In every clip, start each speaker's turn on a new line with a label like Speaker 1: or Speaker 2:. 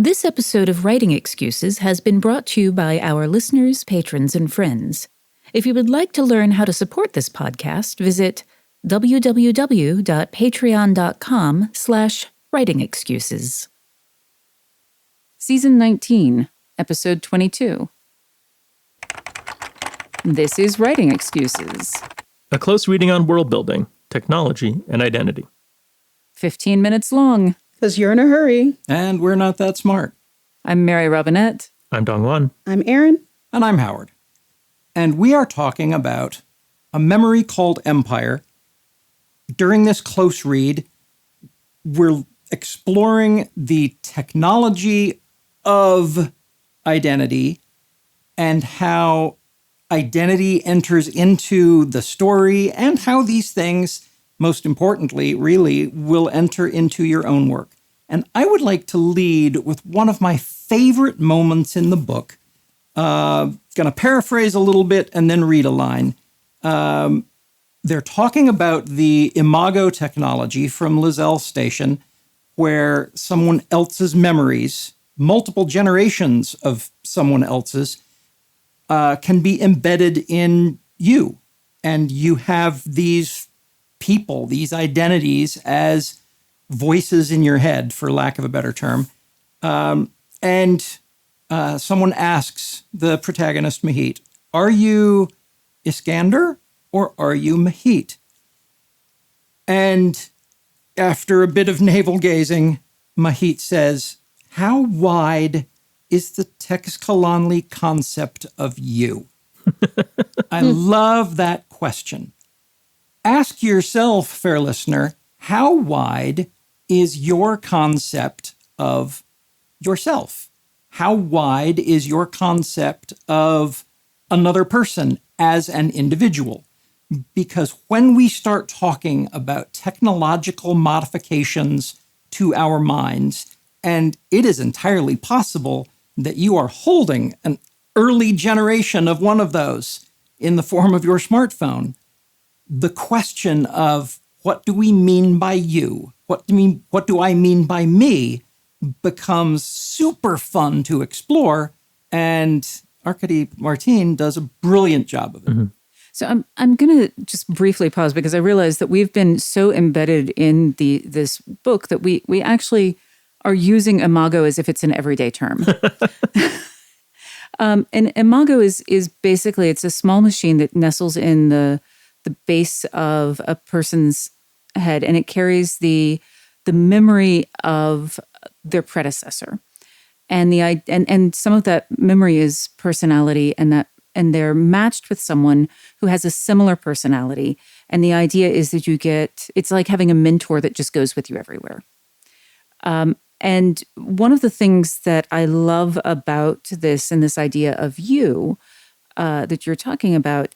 Speaker 1: This episode of Writing Excuses has been brought to you by our listeners, patrons, and friends. If you would like to learn how to support this podcast, visit www.patreon.com/writingexcuses. Season 19, Episode 22. This is Writing Excuses.
Speaker 2: A close reading on world building, technology, and identity.
Speaker 1: 15 minutes long.
Speaker 3: Because you're in a hurry.
Speaker 4: And we're not that smart.
Speaker 1: I'm Mary Robinette.
Speaker 2: I'm Dongwan.
Speaker 3: I'm Aaron.
Speaker 4: And I'm Howard. And we are talking about A Memory Called Empire. During this close read, we're exploring the technology of identity and how identity enters into the story and how these things, most importantly, really will enter into your own work. And I would like to lead with one of my favorite moments in the book. Going to paraphrase a little bit and then read a line. They're talking about the Imago technology from Lizelle Station, where someone else's memories, multiple generations of someone else's, can be embedded in you. And you have these people, these identities as voices in your head, for lack of a better term. And someone asks the protagonist, Mahit, are you Iskander or are you Mahit? And after a bit of navel gazing, Mahit says, how wide is the Texcalanli concept of you? I love that question. Ask yourself, fair listener, how wide is your concept of yourself? How wide is your concept of another person as an individual? Because when we start talking about technological modifications to our minds, and it is entirely possible that you are holding an early generation of one of those in the form of your smartphone, the question of what do we mean by you? What do I mean by me becomes super fun to explore, and Arkady Martin does a brilliant job of it. Mm-hmm.
Speaker 1: So I'm going to just briefly pause because I realize that we've been so embedded in this book that we actually are using Imago as if it's an everyday term. And Imago is basically, it's a small machine that nestles in the base of a person's head, and it carries the memory of their predecessor, and some of that memory is personality, and they're matched with someone who has a similar personality. And the idea is that it's like having a mentor that just goes with you everywhere. And one of the things that I love about this and this idea of you that you're talking about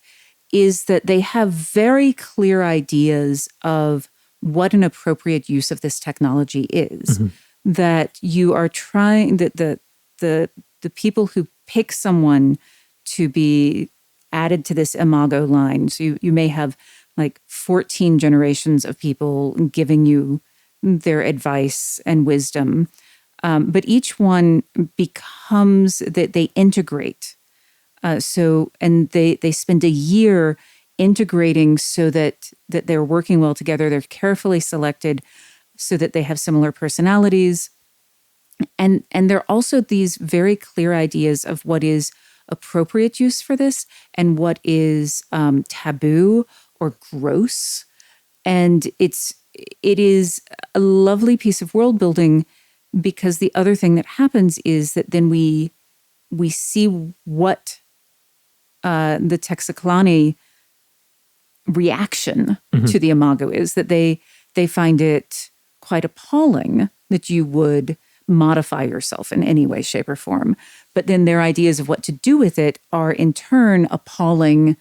Speaker 1: is that they have very clear ideas of what an appropriate use of this technology is. Mm-hmm. That you are trying, that the people who pick someone to be added to this Imago line, so you may have like 14 generations of people giving you their advice and wisdom, but each one becomes that they integrate. And they spend a year integrating so that they're working well together. They're carefully selected so that they have similar personalities. And there are also these very clear ideas of what is appropriate use for this and what is taboo or gross. And it is a lovely piece of world building, because the other thing that happens is that then we see what the Texcalanli reaction mm-hmm. to the Imago is, that they find it quite appalling that you would modify yourself in any way, shape, or form. But then their ideas of what to do with it are in turn appalling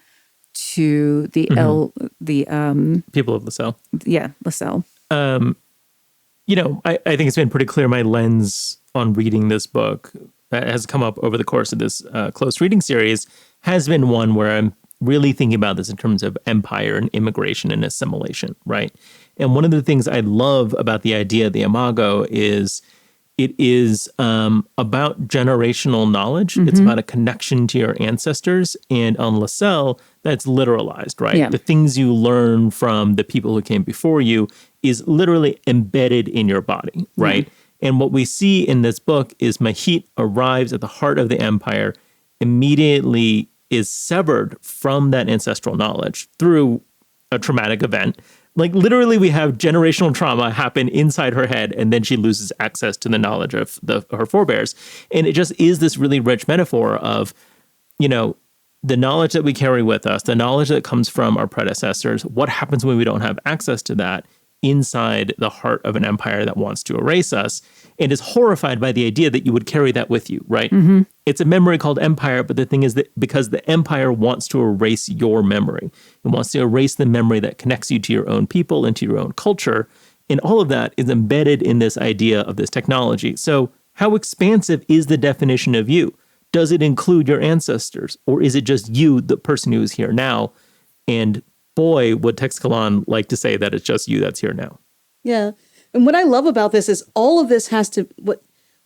Speaker 1: to the
Speaker 2: mm-hmm. People of Lizelle.
Speaker 1: Yeah, Lizelle.
Speaker 2: I think it's been pretty clear my lens on reading this book has come up over the course of this close reading series has been one where I'm really thinking about this in terms of empire and immigration and assimilation, right? And one of the things I love about the idea of the Imago is it is about generational knowledge. It's about a connection to your ancestors. And on Lascelles, that's literalized, right?
Speaker 1: Yeah.
Speaker 2: The things you learn from the people who came before you is literally embedded in your body, right? And what we see in this book is Mahit arrives at the heart of the empire, immediately is severed from that ancestral knowledge through a traumatic event. Like literally we have generational trauma happen inside her head, and then she loses access to the knowledge of her forebears. And it just is this really rich metaphor of, you know, the knowledge that we carry with us, the knowledge that comes from our predecessors. What happens when we don't have access to that inside the heart of an empire that wants to erase us and is horrified by the idea that you would carry that with you, right? It's a memory called empire, but the thing is that because the empire wants to erase your memory, it wants to erase the memory that connects you to your own people and to your own culture. And all of that is embedded in this idea of this technology. So how expansive is the definition of you? Does it include your ancestors, or is it just you, the person who is here now? And boy, would Tex Kalan like to say that it's just you that's here now.
Speaker 3: Yeah. And what I love about this is all of this has to, what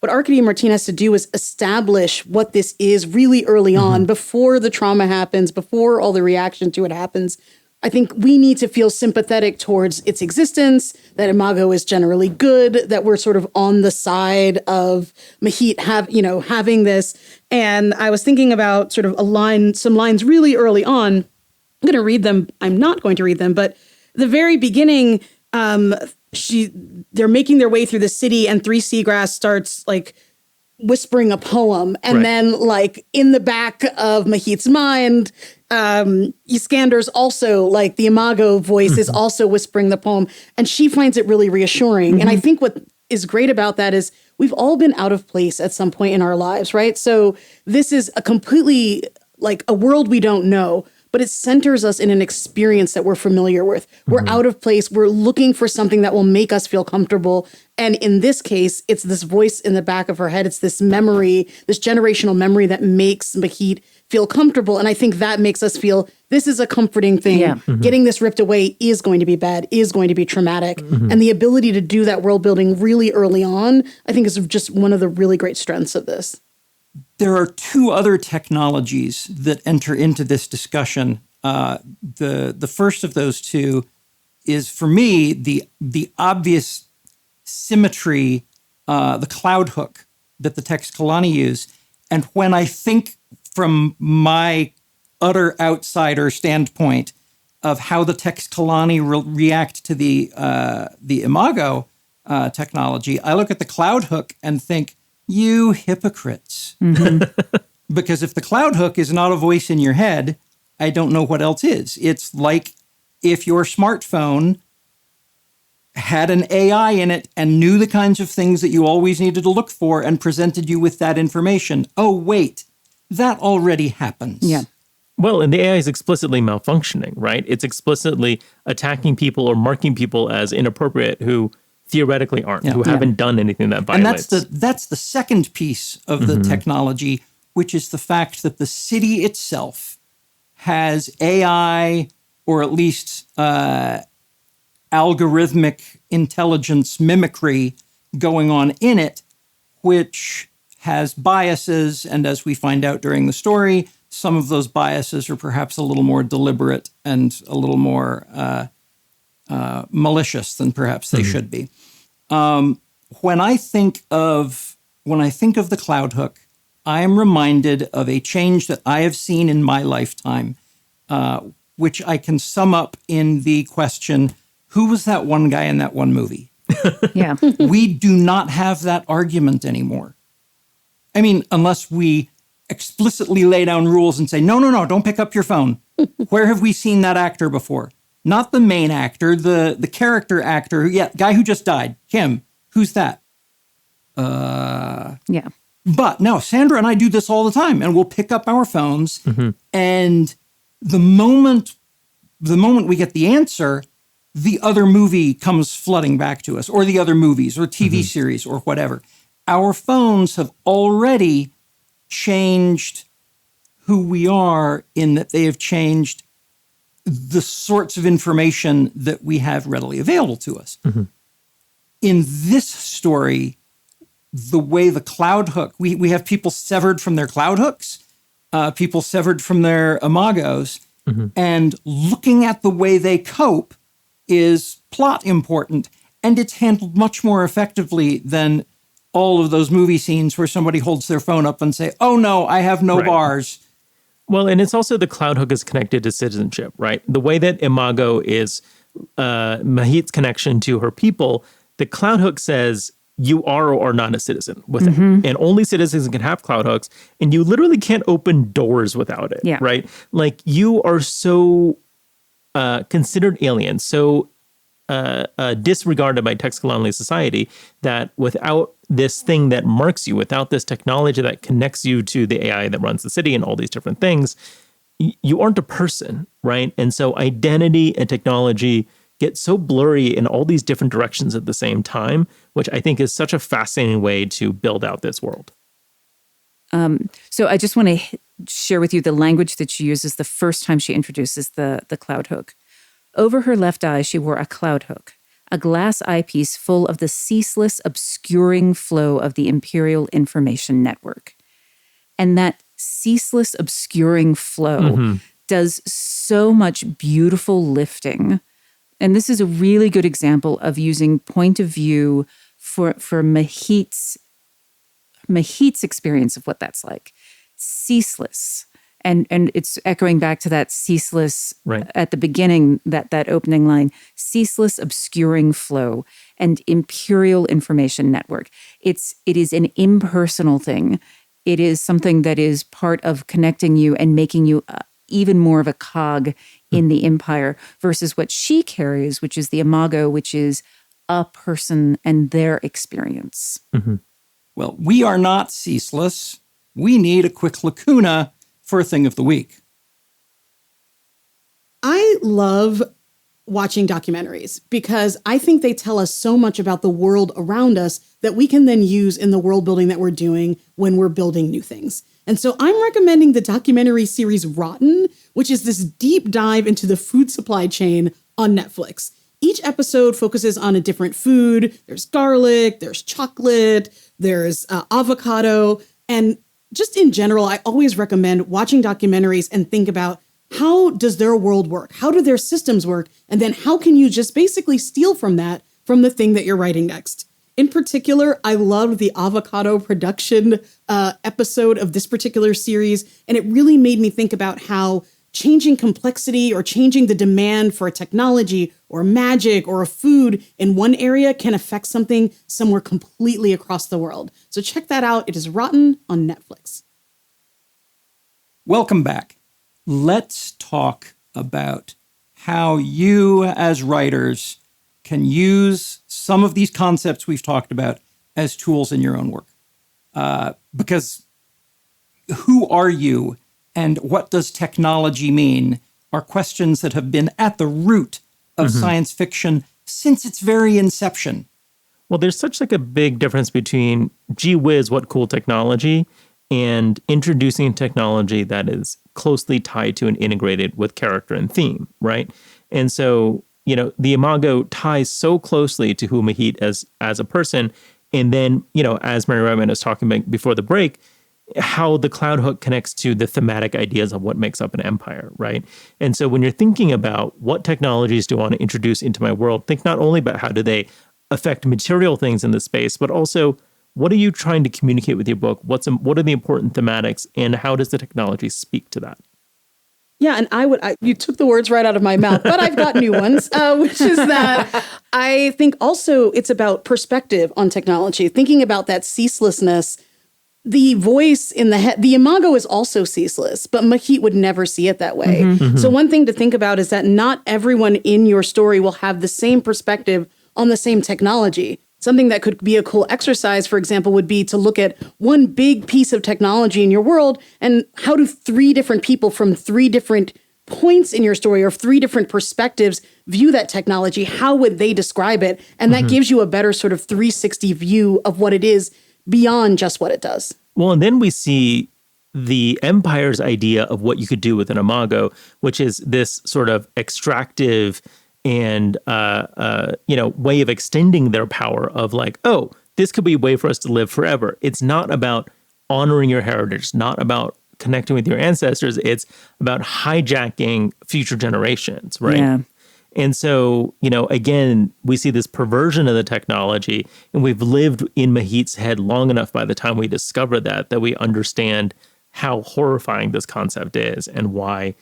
Speaker 3: Arkady and Martine has to do is establish what this is really early on, before the trauma happens, before all the reaction to it happens. I think we need to feel sympathetic towards its existence, that Imago is generally good, that we're sort of on the side of Mahit having this. And I was thinking about sort of some lines really early on. I'm going to read them. I'm not going to read them, but the very beginning, they're making their way through the city, and Three Seagrass starts like whispering a poem, and then like in the back of Mahit's mind, Iskander's also like the Imago voice is also whispering the poem, and she finds it really reassuring. And I think what is great about that is we've all been out of place at some point in our lives, right? So this is a completely like a world we don't know, but it centers us in an experience that we're familiar with. We're out of place. We're looking for something that will make us feel comfortable. And in this case, it's this voice in the back of her head. It's this memory, this generational memory that makes Mahit feel comfortable. And I think that makes us feel this is a comforting thing. Yeah. Getting this ripped away is going to be bad, is going to be traumatic. And the ability to do that world building really early on, I think is just one of the really great strengths of this.
Speaker 4: There are two other technologies that enter into this discussion. The first of those two is, for me, the obvious symmetry, the cloud hook that the Tex Kalani use. And when I think from my utter outsider standpoint of how the Tex Kalani react to the Imago technology, I look at the cloud hook and think, you hypocrites. Because if the cloud hook is not a voice in your head, I don't know what else is. It's like if your smartphone had an AI in it and knew the kinds of things that you always needed to look for and presented you with that information. Oh, wait, that already happens.
Speaker 1: Yeah.
Speaker 2: Well, and the AI is explicitly malfunctioning, right? It's explicitly attacking people or marking people as inappropriate who theoretically aren't, who haven't done anything that violates.
Speaker 4: And that's the second piece of the technology, which is the fact that the city itself has AI, or at least algorithmic intelligence mimicry going on in it, which has biases. And as we find out during the story, some of those biases are perhaps a little more deliberate and a little more malicious than perhaps they should be. When I think of the cloud hook, I am reminded of a change that I have seen in my lifetime, which I can sum up in the question, who was that one guy in that one movie?
Speaker 1: Yeah.
Speaker 4: We do not have that argument anymore. I mean, unless we explicitly lay down rules and say, no, don't pick up your phone. Where have we seen that actor before? Not the main actor, the character actor. Guy who just died. Him. Who's that?
Speaker 1: Yeah.
Speaker 4: But no, Sandra and I do this all the time, and we'll pick up our phones, and the moment we get the answer, the other movie comes flooding back to us, or the other movies, or TV series, or whatever. Our phones have already changed who we are, in that they have changed the sorts of information that we have readily available to us. In this story, the way the cloud hook, we have people severed from their cloud hooks, people severed from their imagos, and looking at the way they cope is plot important. And it's handled much more effectively than all of those movie scenes where somebody holds their phone up and say, oh no, I have no bars.
Speaker 2: Well, and it's also the cloud hook is connected to citizenship, right? The way that Imago is Mahit's connection to her people, the cloud hook says you are or are not a citizen with it. And only citizens can have cloud hooks. And you literally can't open doors without it, right? Like you are so considered alien, so disregarded by text colonial society that without this thing that marks you, without this technology that connects you to the AI that runs the city and all these different things, you aren't a person, right? And so identity and technology get so blurry in all these different directions at the same time, which I think is such a fascinating way to build out this world.
Speaker 1: So I just want to share with you the language that she uses the first time she introduces the cloud hook. Over her left eye, she wore a cloud hook, a glass eyepiece full of the ceaseless, obscuring flow of the Imperial Information Network. And that ceaseless, obscuring flow does so much beautiful lifting. And this is a really good example of using point of view for Mahit's experience of what that's like. Ceaseless. And it's echoing back to that ceaseless at the beginning, that opening line, ceaseless obscuring flow and Imperial Information Network. It is an impersonal thing. It is something that is part of connecting you and making you even more of a cog in the empire versus what she carries, which is the imago, which is a person and their experience.
Speaker 4: Well, we are not ceaseless. We need a quick lacuna for a thing of the week.
Speaker 3: I love watching documentaries because I think they tell us so much about the world around us that we can then use in the world building that we're doing when we're building new things. And so I'm recommending the documentary series Rotten, which is this deep dive into the food supply chain on Netflix. Each episode focuses on a different food. There's garlic, there's chocolate, there's avocado. And just in general, I always recommend watching documentaries and think about how does their world work? How do their systems work? And then how can you just basically steal from that, from the thing that you're writing next? In particular, I loved the avocado production episode of this particular series. And it really made me think about how changing complexity or changing the demand for a technology or magic or a food in one area can affect something somewhere completely across the world. So check that out. It is Rotten on Netflix.
Speaker 4: Welcome back. Let's talk about how you as writers can use some of these concepts we've talked about as tools in your own work. Because who are you and what does technology mean are questions that have been at the root of science fiction since its very inception.
Speaker 2: Well, there's such like a big difference between, gee whiz, what cool technology, and introducing technology that is closely tied to and integrated with character and theme, right? And so, you know, the imago ties so closely to who Mahit as a person. And then, you know, as Mary Redman was talking about before the break, how the cloud hook connects to the thematic ideas of what makes up an empire, right? And so when you're thinking about what technologies do I want to introduce into my world, think not only about how do they affect material things in the space, but also what are you trying to communicate with your book? What are the important thematics, and how does the technology speak to that?
Speaker 3: Yeah, and you took the words right out of my mouth, but I've got new ones, which is that I think also it's about perspective on technology, thinking about that ceaselessness. The voice in the head, the imago is also ceaseless, but Mahit would never see it that way. So one thing to think about is that not everyone in your story will have the same perspective on the same technology. Something that could be a cool exercise, for example, would be to look at one big piece of technology in your world and how do three different people from three different points in your story or three different perspectives view that technology. How would they describe it? And that gives you a better sort of 360 view of what it is beyond just what it does.
Speaker 2: Well, and then we see the Empire's idea of what you could do with an imago, which is this sort of extractive and way of extending their power of like, oh, this could be a way for us to live forever. It's not about honoring your heritage, it's not about connecting with your ancestors. It's about hijacking future generations, right?
Speaker 1: Yeah.
Speaker 2: And so, again, we see this perversion of the technology, and we've lived in Mahit's head long enough by the time we discover that we understand how horrifying this concept is and why,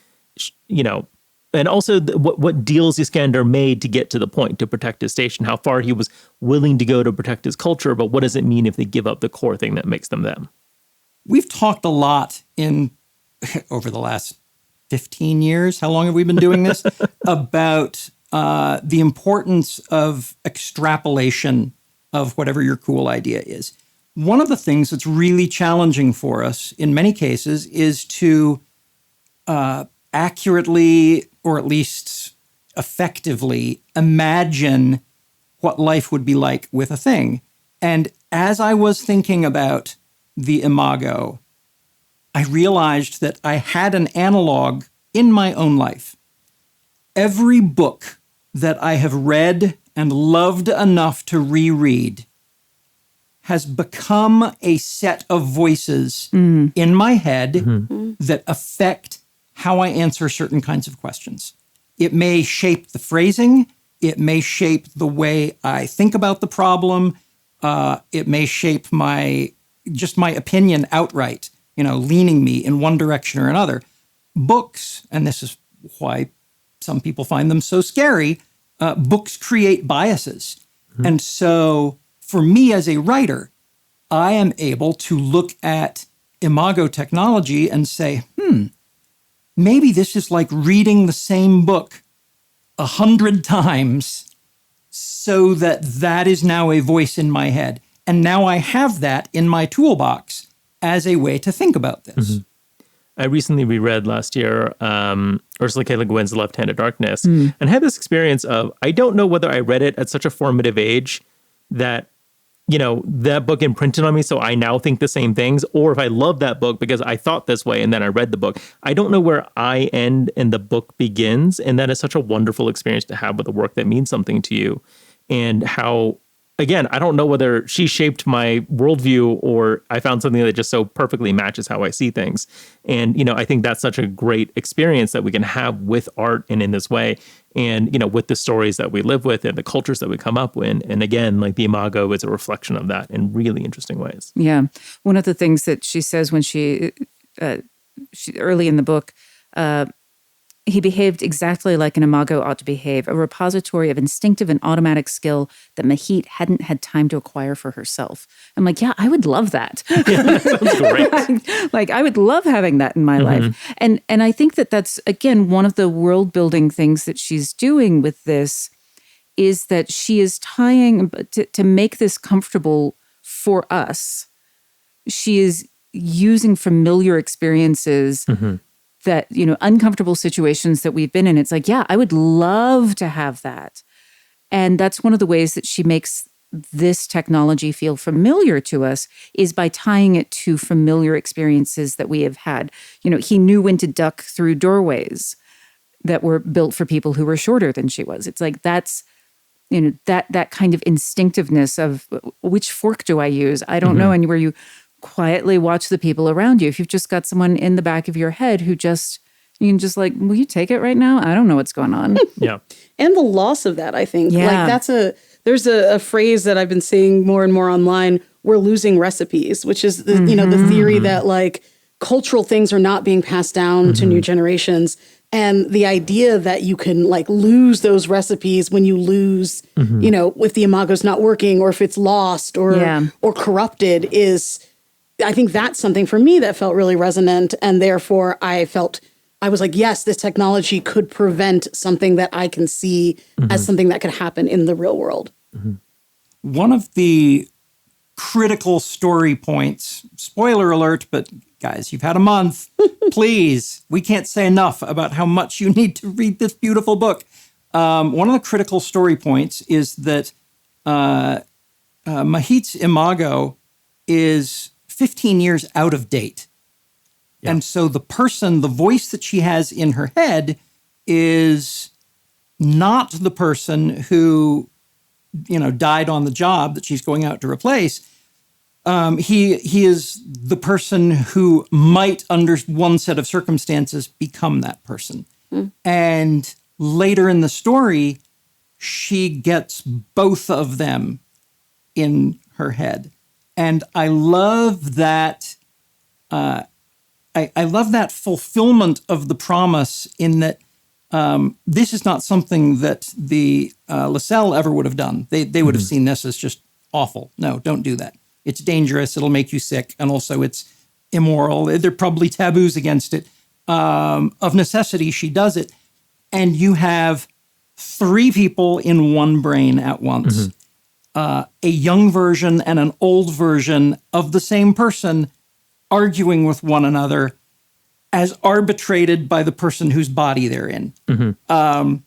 Speaker 2: and also what deals Iskander made to get to the point, to protect his station, how far he was willing to go to protect his culture, but what does it mean if they give up the core thing that makes them them?
Speaker 4: We've talked a lot over the last 15 years, how long have we been doing this, about the importance of extrapolation of whatever your cool idea is. One of the things that's really challenging for us in many cases is to accurately, or at least effectively, imagine what life would be like with a thing. And as I was thinking about the Imago, I realized that I had an analog in my own life. Every book that I have read and loved enough to reread has become a set of voices in my head that affect how I answer certain kinds of questions. It may shape the phrasing. It may shape the way I think about the problem. It may shape my opinion outright, leaning me in one direction or another. Books, and this is why some people find them so scary, books create biases. And so for me as a writer, I am able to look at Imago technology and say, maybe this is like reading the same book 100 times so that is now a voice in my head. And now I have that in my toolbox as a way to think about this.
Speaker 2: I recently reread last year Ursula K. Le Guin's The Left-Handed Darkness and had this experience of, I don't know whether I read it at such a formative age that, that book imprinted on me, so I now think the same things, or if I love that book because I thought this way and then I read the book. I don't know where I end and the book begins, and that is such a wonderful experience to have with a work that means something to you, and how, again, I don't know whether she shaped my worldview or I found something that just so perfectly matches how I see things. And, I think that's such a great experience that we can have with art and in this way. And, with the stories that we live with and the cultures that we come up with. And again, like the Imago is a reflection of that in really interesting ways.
Speaker 1: Yeah. One of the things that she says when she early in the book, he behaved exactly like an Imago ought to behave, a repository of instinctive and automatic skill that Mahit hadn't had time to acquire for herself. I'm like, yeah, I would love that.
Speaker 2: Yeah, that sounds great.
Speaker 1: Like, I would love having that in my life. And I think that that's, again, one of the world building things that she's doing with this is that she is tying, to make this comfortable for us, she is using familiar experiences that, uncomfortable situations that we've been in. It's like, yeah, I would love to have that. And that's one of the ways that she makes this technology feel familiar to us, is by tying it to familiar experiences that we have had. He knew when to duck through doorways that were built for people who were shorter than she was. It's like, that's, that kind of instinctiveness of which fork do I use? I don't know. And where you quietly watch the people around you. If you've just got someone in the back of your head who you can just like, will you take it right now? I don't know what's going on.
Speaker 2: Yeah.
Speaker 3: And the loss of that, I think.
Speaker 1: Yeah.
Speaker 3: Like there's a phrase that I've been seeing more and more online, we're losing recipes, which is the, the theory that like cultural things are not being passed down to new generations. And the idea that you can like lose those recipes when you lose, if the Imago's not working or if it's lost or corrupted is, I think that's something for me that felt really resonant. And therefore I was like, yes, this technology could prevent something that I can see as something that could happen in the real world.
Speaker 4: One of the critical story points, spoiler alert, but guys, you've had a month. Please, we can't say enough about how much you need to read this beautiful book. One of the critical story points is that Mahit's Imago is 15 years out of date. Yeah. And so the voice that she has in her head is not the person who died on the job that she's going out to replace. He is the person who might, under one set of circumstances, become that person. And later in the story, she gets both of them in her head. And I love that. I love that fulfillment of the promise in that this is not something that the Lascelles ever would have done. They would have seen this as just awful. No, don't do that. It's dangerous. It'll make you sick. And also it's immoral. There are probably taboos against it. Of necessity, she does it. And you have three people in one brain at once. A young version and an old version of the same person arguing with one another as arbitrated by the person whose body they're in.
Speaker 2: On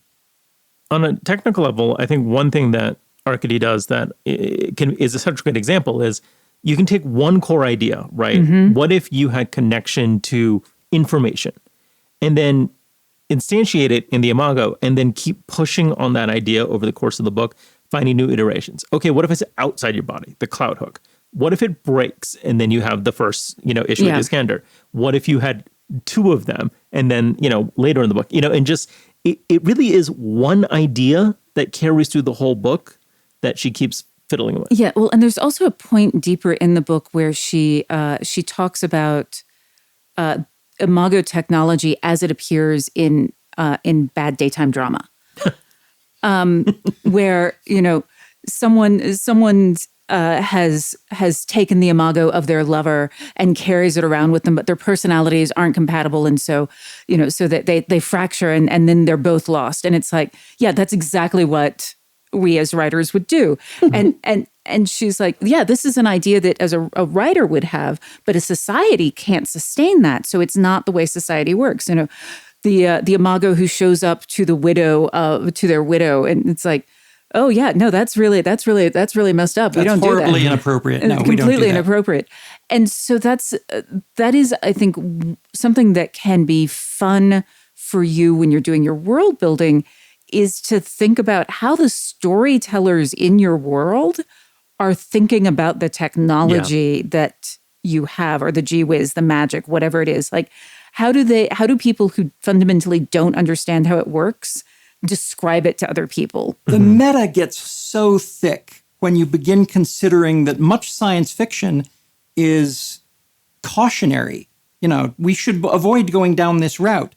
Speaker 2: a technical level, I think one thing that Arkady does that is such a good example is you can take one core idea, right? What if you had connection to information and then instantiate it in the Imago and then keep pushing on that idea over the course of the book, finding new iterations. Okay, what if it's outside your body, the cloud hook? What if it breaks and then you have the first, issue with Iskander? What if you had two of them and then, later in the book, and just, it really is one idea that carries through the whole book that she keeps fiddling with.
Speaker 1: Yeah, well, and there's also a point deeper in the book where she talks about Imago technology as it appears in bad daytime drama, where someone has taken the Imago of their lover and carries it around with them, but their personalities aren't compatible, and so that they fracture and then they're both lost, and it's like, yeah, that's exactly what we as writers would do. And she's like, yeah, this is an idea that as a writer would have, but a society can't sustain that. So it's not the way society works. The Imago who shows up to the widow, to their widow, and it's like, oh yeah, no, that's really messed up.
Speaker 4: That's
Speaker 1: we don't do that.
Speaker 4: horribly inappropriate. No, we don't do
Speaker 1: completely
Speaker 4: that.
Speaker 1: inappropriate. And so that is, I think, something that can be fun for you when you're doing your world building, is to think about how the storytellers in your world are thinking about the technology that you have, or the gee whiz, the magic, whatever it is. Like, how do people who fundamentally don't understand how it works describe it to other people?
Speaker 4: The meta gets so thick when you begin considering that much science fiction is cautionary. We should avoid going down this route.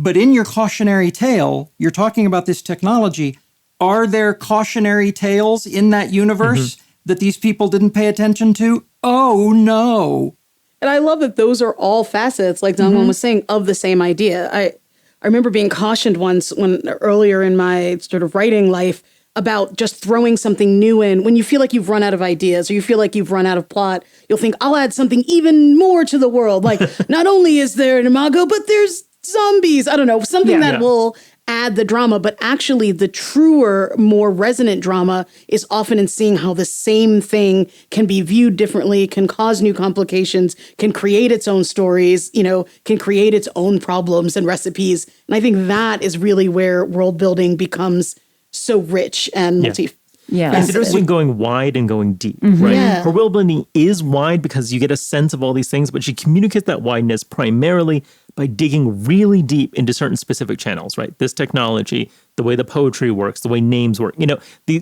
Speaker 4: But in your cautionary tale, you're talking about this technology. Are there cautionary tales in that universe that these people didn't pay attention to? Oh, no.
Speaker 3: And I love that those are all facets, like Dongwon was saying, of the same idea. I remember being cautioned once earlier in my sort of writing life about just throwing something new in. When you feel like you've run out of ideas or you feel like you've run out of plot, you'll think, I'll add something even more to the world. Like, not only is there an Imago, but there's zombies. I don't know, something that will add the drama. But actually, the truer, more resonant drama is often in seeing how the same thing can be viewed differently, can cause new complications, can create its own stories, can create its own problems and recipes. And I think that is really where world building becomes so rich and multi.
Speaker 1: Yeah.
Speaker 2: It's interesting going wide and going deep, right?
Speaker 3: Yeah.
Speaker 2: Her world building is wide because you get a sense of all these things, but she communicates that wideness primarily by digging really deep into certain specific channels, right? This technology, the way the poetry works, the way names work.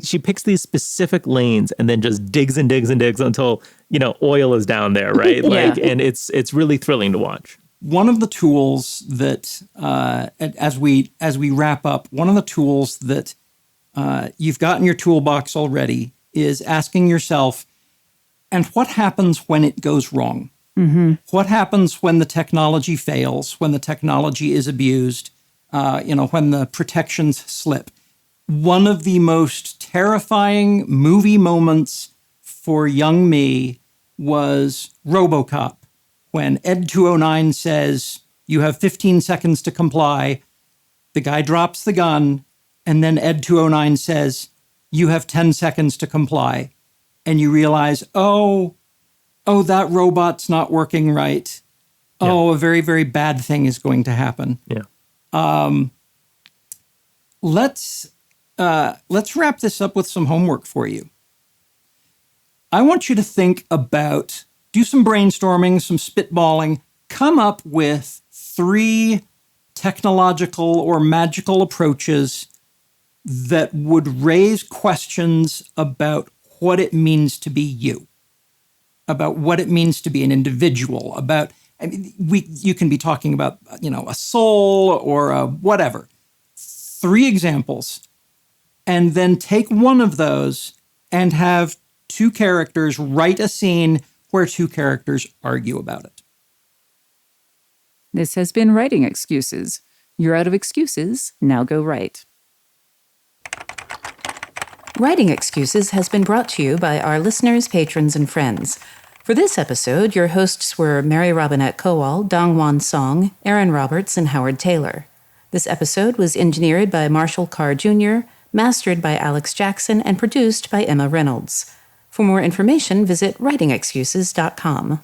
Speaker 2: She picks these specific lanes and then just digs and digs and digs until, oil is down there, right? And it's really thrilling to watch.
Speaker 4: One of the tools that, as we wrap up, one of the tools that you've got in your toolbox already is asking yourself, and what happens when it goes wrong? What happens when the technology fails, when the technology is abused, when the protections slip? One of the most terrifying movie moments for young me was RoboCop, when Ed 209 says, you have 15 seconds to comply. The guy drops the gun, and then Ed 209 says, you have 10 seconds to comply. And you realize, oh, that robot's not working right.
Speaker 2: Yeah.
Speaker 4: Oh, a very, very bad thing is going to happen.
Speaker 2: Yeah.
Speaker 4: let's wrap this up with some homework for you. I want you to think about, do some brainstorming, some spitballing, come up with 3 technological or magical approaches that would raise questions about what it means to be you, about what it means to be an individual, about, I mean, you can be talking about, a soul or a whatever. 3 examples, and then take one of those and have 2 characters write a scene where 2 characters argue about it.
Speaker 1: This has been Writing Excuses. You're out of excuses. Now go write.
Speaker 5: Writing Excuses has been brought to you by our listeners, patrons, and friends. For this episode, your hosts were Mary Robinette Kowal, Dongwon Song, Aaron Roberts, and Howard Taylor. This episode was engineered by Marshall Carr Jr., mastered by Alex Jackson, and produced by Emma Reynolds. For more information, visit writingexcuses.com.